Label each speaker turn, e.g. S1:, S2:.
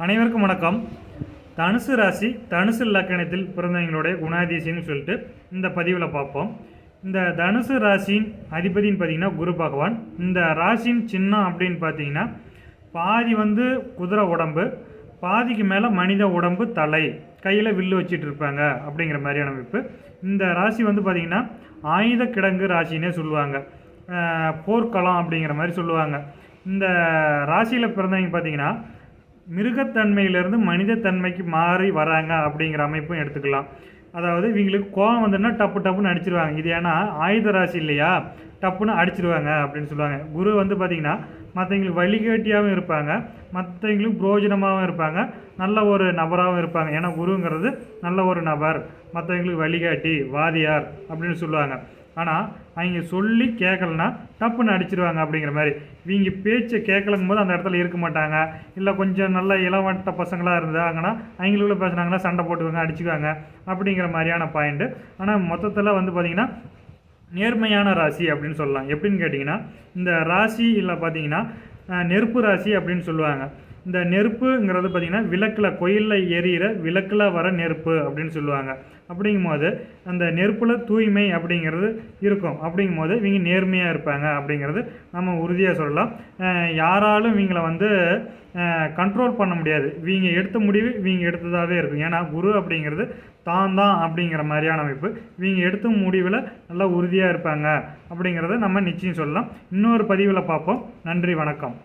S1: அனைவருக்கும் வணக்கம். தனுசு ராசி தனுசு லக்கணத்தில் பிறந்தவங்களுடைய குணாதிசயம்னு சொல்லிட்டு இந்த பதிவில் பார்ப்போம். இந்த தனுசு ராசியின் அதிபதினு பார்த்தீங்கன்னா குரு பகவான். இந்த ராசியின் சின்னம் அப்படின்னு பார்த்தீங்கன்னா பாதி குதிரை உடம்பு, பாதிக்கு மேலே மனித உடம்பு, தலை, கையில் வில்லு வச்சுட்டு இருப்பாங்க அப்படிங்கிற மாதிரியான அமைப்பு. இந்த ராசி பார்த்திங்கன்னா ஆயுத கிடங்கு ராசின்னே சொல்லுவாங்க, போர்க்களம் அப்படிங்கிற மாதிரி சொல்லுவாங்க. இந்த ராசியில் பிறந்தவங்க பார்த்திங்கன்னா மிருகத்தன்மையிலேருந்து மனிதத்தன்மைக்கு மாறி வராங்க அப்படிங்கிற அமைப்பும் எடுத்துக்கலாம். அதாவது இவங்களுக்கு கோவம் வந்துன்னா டப்புன்னு அடிச்சிருவாங்க. இது ஏன்னா ஆயுத ராசி இல்லையா, டப்புன்னு அடிச்சிருவாங்க அப்படின்னு சொல்லுவாங்க. குரு பார்த்திங்கன்னா மற்றவங்களுக்கு வழிகாட்டியாகவும் இருப்பாங்க, மற்றவங்களுக்கு புரோஜனமாகவும் இருப்பாங்க, நல்ல ஒரு நபராகவும் இருப்பாங்க. ஏன்னா குருங்கிறது நல்ல ஒரு நபர், மற்றவங்களுக்கு வழிகாட்டி, வாதியார் அப்படின்னு சொல்லுவாங்க. ஆனால் அவங்க சொல்லி கேட்கலன்னா டப்புன்னு அடிச்சிருவாங்க அப்படிங்கிற மாதிரி. இவங்க பேச்சை கேட்கலங்கும் போது அந்த இடத்துல இருக்க மாட்டாங்க. இல்லை கொஞ்சம் நல்ல இளவட்ட பசங்களாக இருந்தாங்கன்னா அவங்களுக்குள்ள பேசுனாங்கன்னா சண்டை போட்டுவாங்க, அடிச்சுக்குவாங்க அப்படிங்கிற மாதிரியான பாயிண்ட்டு. ஆனால் மொத்தத்தில் பார்த்திங்கன்னா நேர்மையான ராசி அப்படின்னு சொல்லலாம். எப்படின்னு கேட்டிங்கன்னா இந்த ராசி இல்லை பார்த்திங்கன்னா நெருப்பு ராசி அப்படின்னு சொல்லுவாங்க. இந்த நெருப்புங்கிறது பார்த்திங்கன்னா விளக்கில், கோயிலில் எரியிற விளக்கில் வர நெருப்பு அப்படின்னு சொல்லுவாங்க. அப்படிங்கும்போது அந்த நெருப்பில் தூய்மை அப்படிங்கிறது இருக்கும். அப்படிங்கும்போது இவங்க நேர்மையாக இருப்பாங்க அப்படிங்கிறது நம்ம உறுதியாக சொல்லலாம். யாராலும் இவங்களை கண்ட்ரோல் பண்ண முடியாது. இவங்க எடுத்த முடிவு இவங்க எடுத்ததாகவே இருக்கும். ஏன்னா குரு அப்படிங்கிறது தான் அப்படிங்கிற மாதிரியான அமைப்பு. இவங்க எடுத்த முடிவில் நல்லா உறுதியாக இருப்பாங்க அப்படிங்கிறத நம்ம நிச்சயம் சொல்லலாம். இன்னொரு பதிவில் பார்ப்போம். நன்றி, வணக்கம்.